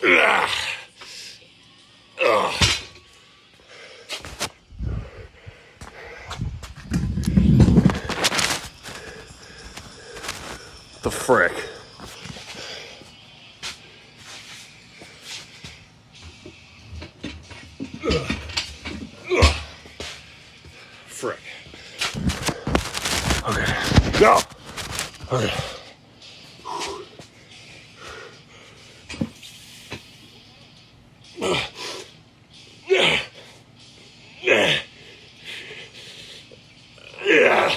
Yeah. The frick? Frick. Okay. Go! Okay. Yeah. Yeah. Yeah.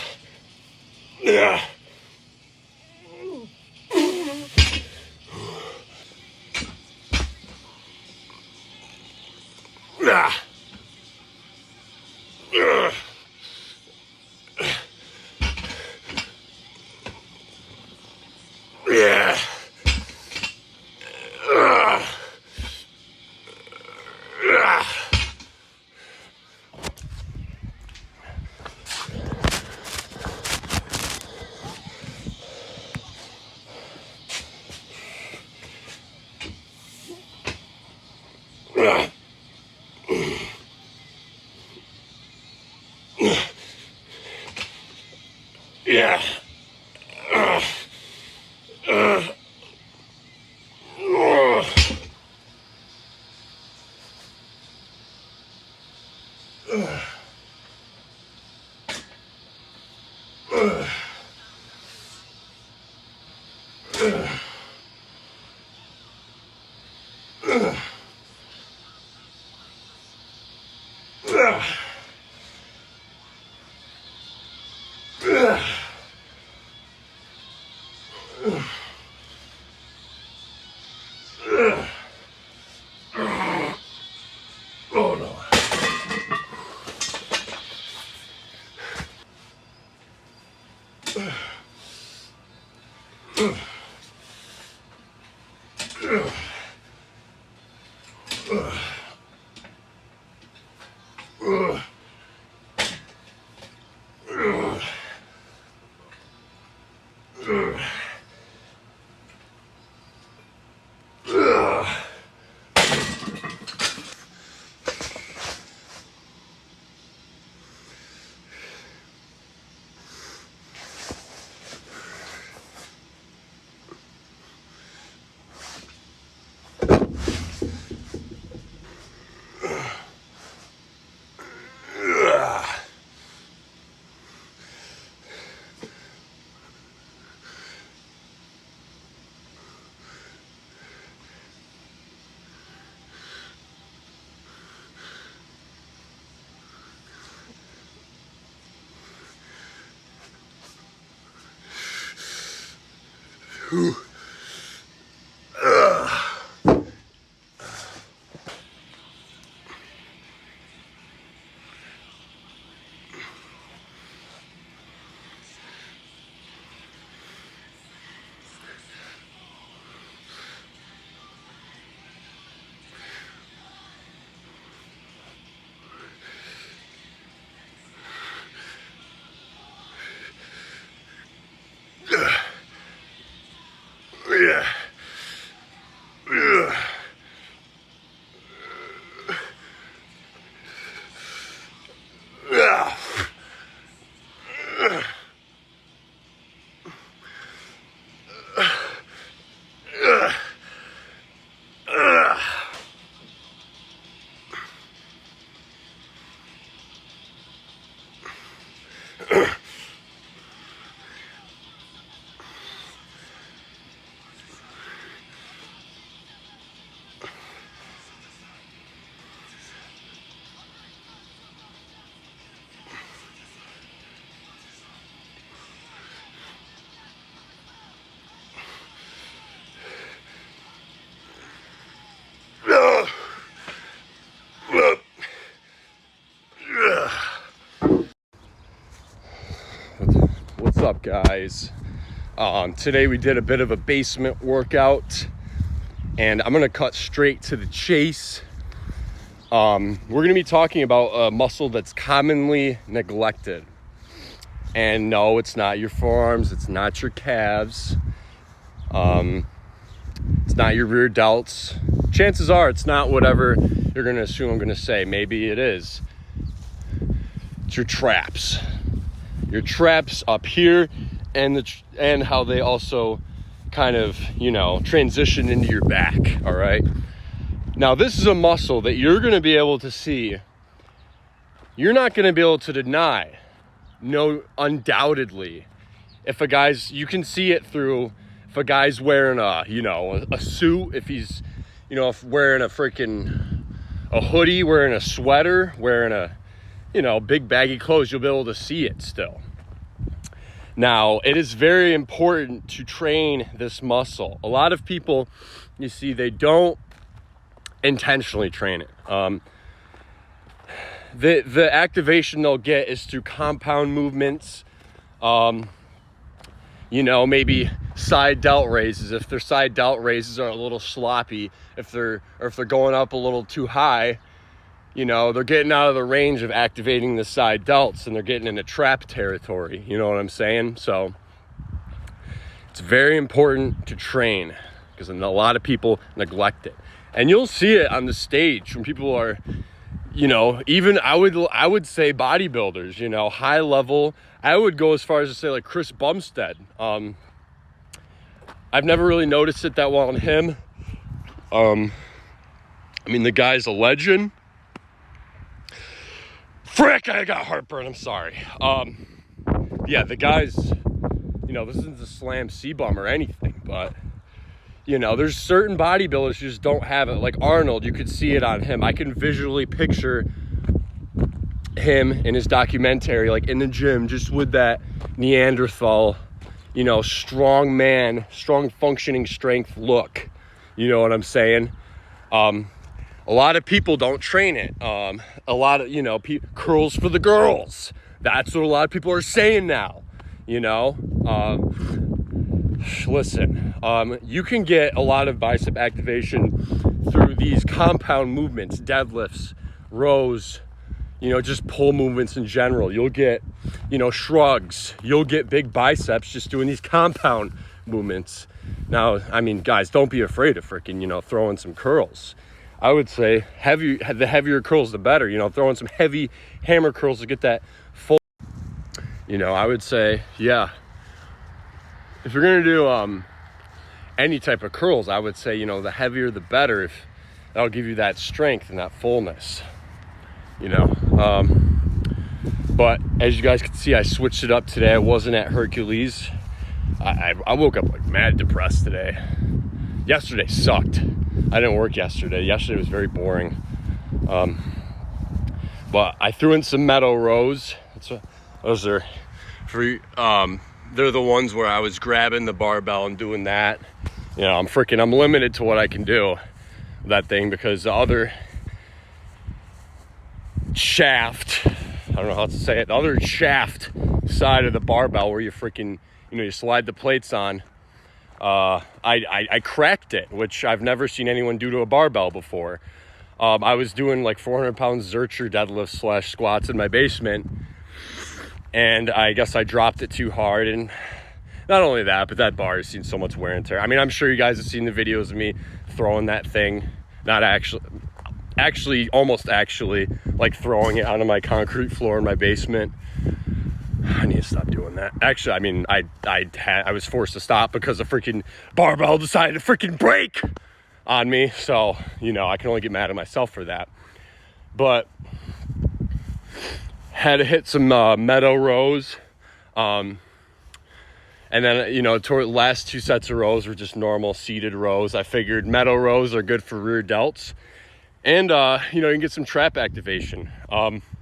Yeah. Yeah. Oh no. Yeah. What's up, guys? Today we did a bit of a basement workout, and I'm gonna cut straight to the chase. We're gonna be talking about a muscle that's commonly neglected. And no, it's not your forearms, it's not your calves, it's not your rear delts. Chances are it's not whatever you're gonna assume I'm gonna say. Maybe it is. It's your traps. Your traps up here, and how they also kind of, transition into your back. All right. Now, this is a muscle that you're going to be able to see. You're not going to be able to deny. No, undoubtedly, you can see it through if a guy's wearing a suit, if he's, if wearing a hoodie, wearing a sweater, wearing big baggy clothes, you'll be able to see it still. Now, it is very important to train this muscle. A lot of people, you see, they don't intentionally train it. The activation they'll get is through compound movements, maybe side delt raises. If their side delt raises are a little sloppy, if they're going up a little too high, they're getting out of the range of activating the side delts, and they're getting into trap territory. You know what I'm saying? So it's very important to train, because a lot of people neglect it. And you'll see it on the stage when people are, even I would say bodybuilders, high level. I would go as far as to say like Chris Bumstead. I've never really noticed it that well on him. The guy's a legend. Frick, I got heartburn, I'm sorry. yeah, the guys, you know, this isn't a slam C-bum or anything, but, you know, there's certain bodybuilders who just don't have it. Like Arnold, you could see it on him. I can visually picture him in his documentary, like in the gym, just with that Neanderthal, you know, strong man, strong functioning strength look. You know what I'm saying? A lot of people don't train it. A lot of, you know, curls for the girls. That's what a lot of people are saying now, you know? Listen, you can get a lot of bicep activation through these compound movements, deadlifts, rows, you know, just pull movements in general. You'll get, you know, shrugs. You'll get big biceps just doing these compound movements. Now, I mean, guys, don't be afraid of freaking, you know, throwing some curls. I would say the heavier curls, the better. You know, throwing some heavy hammer curls to get that full. You know, I would say, yeah. If you're gonna do any type of curls, I would say, you know, the heavier the better. If that'll give you that strength and that fullness. You know, but as you guys can see, I switched it up today. I wasn't at Hercules. I woke up like mad depressed today. Yesterday sucked. I didn't work yesterday. Yesterday was very boring. But I threw in some meadow rows. Those are free. They're the ones where I was grabbing the barbell and doing that. You know, I'm limited to what I can do with that thing, because the other shaft, I don't know how to say it, the other shaft side of the barbell where you freaking, you know, you slide the plates on, I cracked it, which I've never seen anyone do to a barbell before. I was doing like 400 pounds Zercher deadlifts / squats in my basement, and I guess I dropped it too hard. And not only that, but that bar has seen so much wear and tear. I mean, I'm sure you guys have seen the videos of me throwing that thing, not almost actually, like throwing it onto my concrete floor in my basement. I need to stop doing that. Actually, I mean, I was forced to stop because the freaking barbell decided to freaking break on me. So, you know, I can only get mad at myself for that. But had to hit some meadow rows. And then, you know, toward the last 2 sets of rows were just normal seated rows. I figured meadow rows are good for rear delts. And, you know, you can get some trap activation.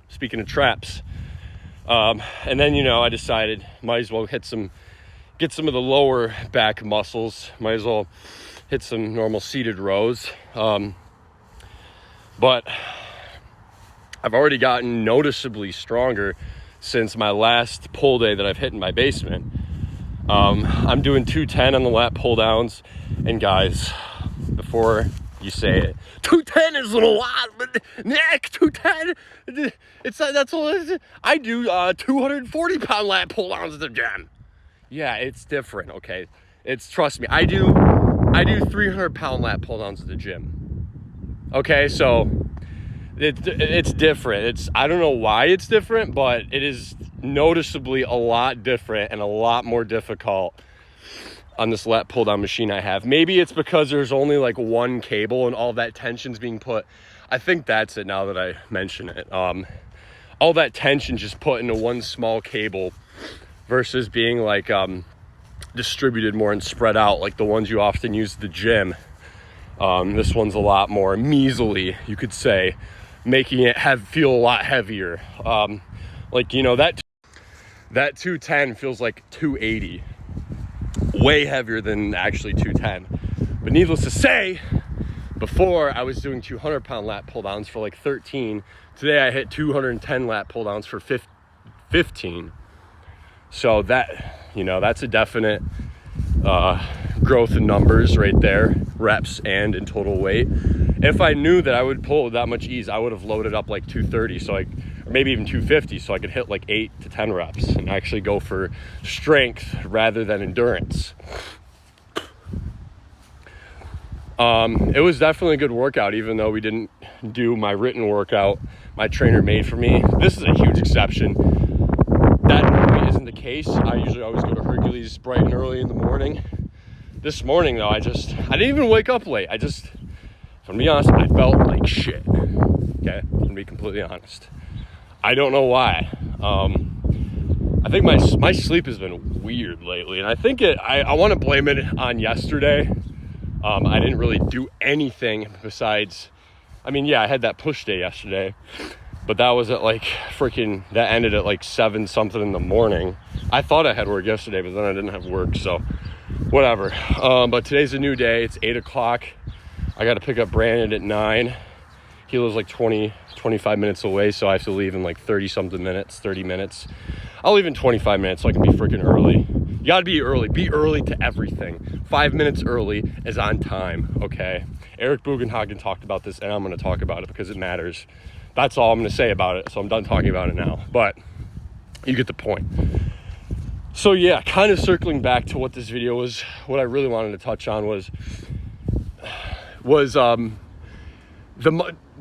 Speaking of traps. And then, you know, I decided might as well get some of the lower back muscles. Might as well hit some normal seated rows. But I've already gotten noticeably stronger since my last pull day that I've hit in my basement. I'm doing 210 on the lat pull downs. And guys, before you say it, 210 is a lot, but Nick, 210, that's all it is. I do 240 pound lat pull downs at the gym. Yeah, it's different, okay? Trust me, I do 300 pound lat pull downs at the gym. Okay, so it's different. I don't know why it's different, but it is noticeably a lot different and a lot more difficult on this lat pull down machine I have. Maybe it's because there's only like one cable and all that tension's being put. I think that's it now that I mention it. All that tension just put into one small cable versus being like distributed more and spread out like the ones you often use at the gym. This one's a lot more measly, you could say, making it feel a lot heavier. Like, you know, that 210 feels like 280. Way heavier than actually 210. But needless to say, before I was doing 200 pound lat pull downs for like 13. Today I hit 210 lat pull downs for 15. So that, you know, that's a definite growth in numbers right there, reps and in total weight. If I knew that I would pull with that much ease, I would have loaded up like 230, or maybe even 250, so I could hit like 8 to 10 reps and actually go for strength rather than endurance. It was definitely a good workout, even though we didn't do my written workout my trainer made for me. This is a huge exception. That normally isn't the case. I usually always go to Hercules bright and early in the morning. This morning, though, I didn't even wake up late. To be honest, I felt like shit. Okay, to be completely honest. I don't know why. I think my sleep has been weird lately, and I think I want to blame it on yesterday. I didn't really do anything besides, I mean, yeah, I had that push day yesterday, but that was at like that ended at like 7 something in the morning. I thought I had work yesterday, but then I didn't have work, so whatever. But today's a new day. It's 8 o'clock. I got to pick up Brandon at 9. He lives like 25 minutes away, so I have to leave in like 30 minutes. I'll leave in 25 minutes so I can be freaking early. You gotta be early. Be early to everything. 5 minutes early is on time, okay? Eric Bugenhagen talked about this, and I'm gonna talk about it because it matters. That's all I'm gonna say about it, so I'm done talking about it now. But you get the point. So yeah, kind of circling back to what this video was, what I really wanted to touch on was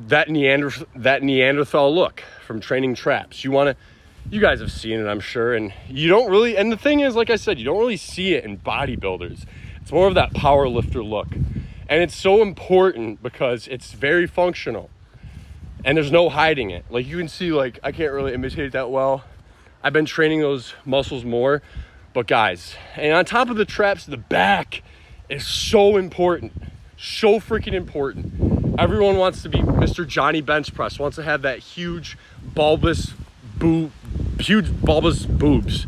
that Neanderthal look from training traps. You guys have seen it, I'm sure, and you don't really, and the thing is, like I said, you don't really see it in bodybuilders. It's more of that power lifter look. And it's so important because it's very functional and there's no hiding it. Like you can see, like, I can't really imitate it that well. I've been training those muscles more, but guys, and on top of the traps, the back is so important. So freaking important. Everyone wants to be Mr. Johnny Bench Press, wants to have that huge bulbous boobs, huge bulbous bench.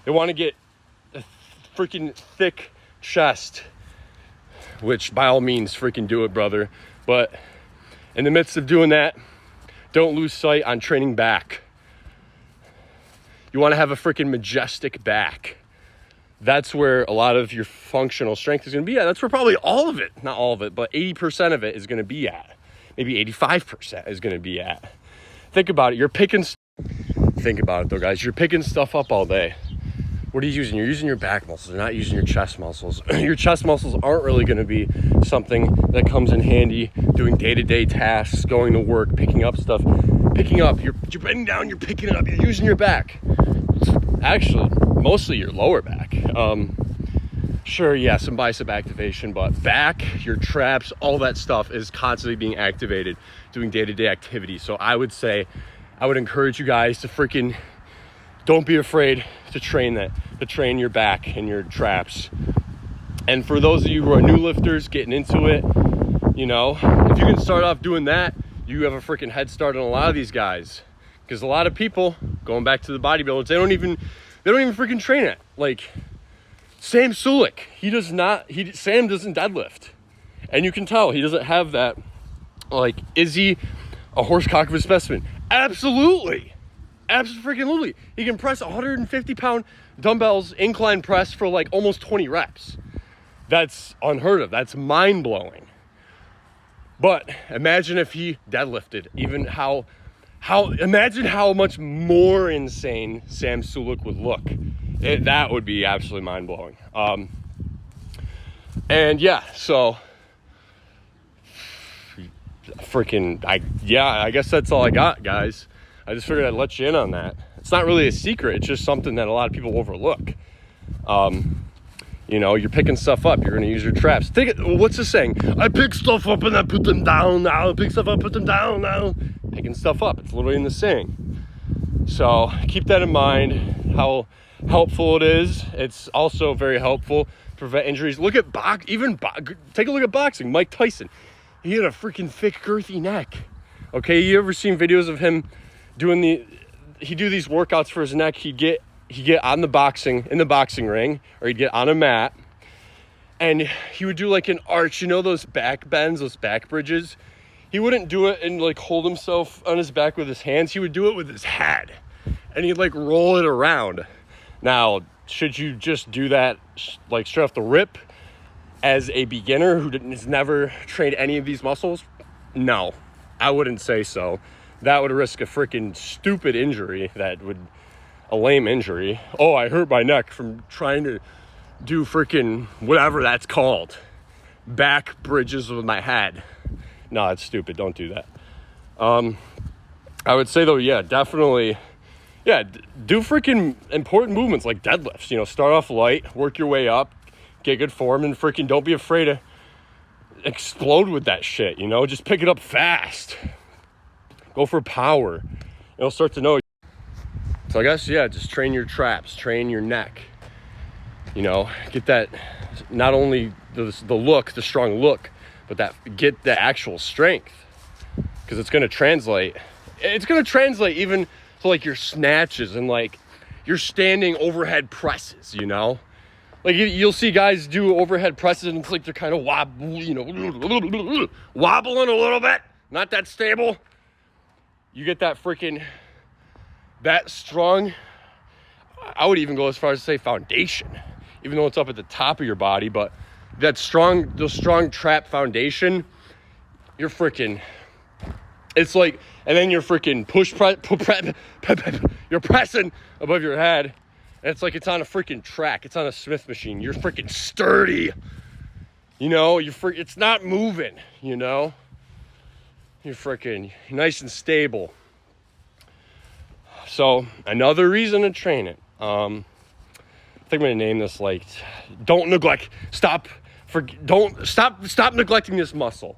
They want to get a freaking thick chest, which by all means freaking do it, brother. But in the midst of doing that, don't lose sight on training back. You want to have a freaking majestic back. That's where a lot of your functional strength is going to be at. That's where probably all of it, not all of it, but 80% of it is going to be at. Maybe 85% is going to be at. Think about it. Think about it though, guys. You're picking stuff up all day. What are you using? You're using your back muscles. You're not using your chest muscles. Your chest muscles aren't really going to be something that comes in handy doing day-to-day tasks, going to work, picking up stuff. You're bending down, you're picking it up, you're using your back. Actually, mostly your lower back. Sure, yeah, some bicep activation, but back, your traps, all that stuff is constantly being activated doing day-to-day activities. So I would encourage you guys to freaking don't be afraid to train your back and your traps. And for those of you who are new lifters getting into it, you know, if you can start off doing that, you have a freaking head start on a lot of these guys. Because a lot of people, going back to the bodybuilders, they don't even freaking train it. Like Sam Sulek, Sam doesn't deadlift. And you can tell he doesn't have that. Like, is he a horse cock of a specimen? Absolutely. Absolutely. He can press 150-pound dumbbells incline press for like almost 20 reps. That's unheard of. That's mind-blowing. But imagine if he deadlifted. Imagine how much more insane Sam Sulek would look. That would be absolutely mind-blowing. And yeah, so I guess that's all I got, guys. I just figured I'd let you in on that. It's not really a secret. It's just something that a lot of people overlook. You know, you're picking stuff up. You're going to use your traps. What's the saying? I pick stuff up and I put them down now. I pick stuff up, put them down now. Picking stuff up. It's literally in the saying. So keep that in mind, how helpful it is. It's also very helpful to prevent injuries. Take a look at boxing. Mike Tyson. He had a freaking thick, girthy neck. Okay, you ever seen videos of him he'd do these workouts for his neck? He'd get in the boxing ring, or he'd get on a mat, and he would do like an arch, you know, those back bends, those back bridges. He wouldn't do it and like hold himself on his back with his hands. He would do it with his head, and he'd like roll it around. Now, should you just do that like straight off the rip as a beginner who has never trained any of these muscles? No, I wouldn't say so. That would risk a freaking stupid injury. A lame injury. Oh, I hurt my neck from trying to do freaking whatever that's called. Back bridges with my head. No, that's stupid. Don't do that. I would say though, yeah, definitely. Yeah, do freaking important movements like deadlifts. You know, start off light, work your way up, get good form, and freaking don't be afraid to explode with that shit. You know, just pick it up fast. Go for power. You'll start to know. So I guess, yeah, just train your traps, train your neck. You know, get that, not only the look, the strong look, but get the actual strength. Because it's going to translate. It's going to translate even to like your snatches and like your standing overhead presses, you know? Like you'll see guys do overhead presses and it's like they're kind of wobbling a little bit. Not that stable. You get that strong, I would even go as far as to say foundation, even though it's up at the top of your body, but the strong trap foundation, you're it's like, and then you're you're pressing above your head. And it's like it's on a freaking track. It's on a Smith machine. You're freaking sturdy. You know, it's not moving, you know? You're freaking nice and stable. So, another reason to train it. I think I'm going to name this like, stop neglecting this muscle.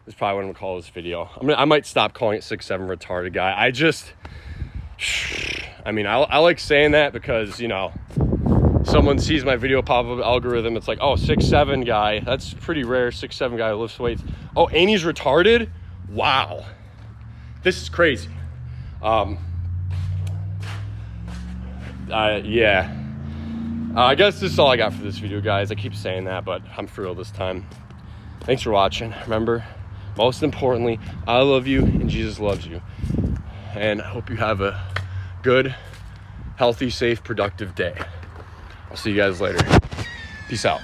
Is probably what I'm going to call this video. I might stop calling it 6'7" retarded guy. I like saying that because, you know, someone sees my video pop up algorithm. It's like, oh, 6'7" guy. That's pretty rare. 6'7" guy who lifts weights. Oh, and he's retarded? Wow. This is crazy. Yeah. I guess this is all I got for this video, guys. I keep saying that, but I'm for real this time. Thanks for watching. Remember, most importantly, I love you and Jesus loves you. And I hope you have a good, healthy, safe, productive day. I'll see you guys later. Peace out.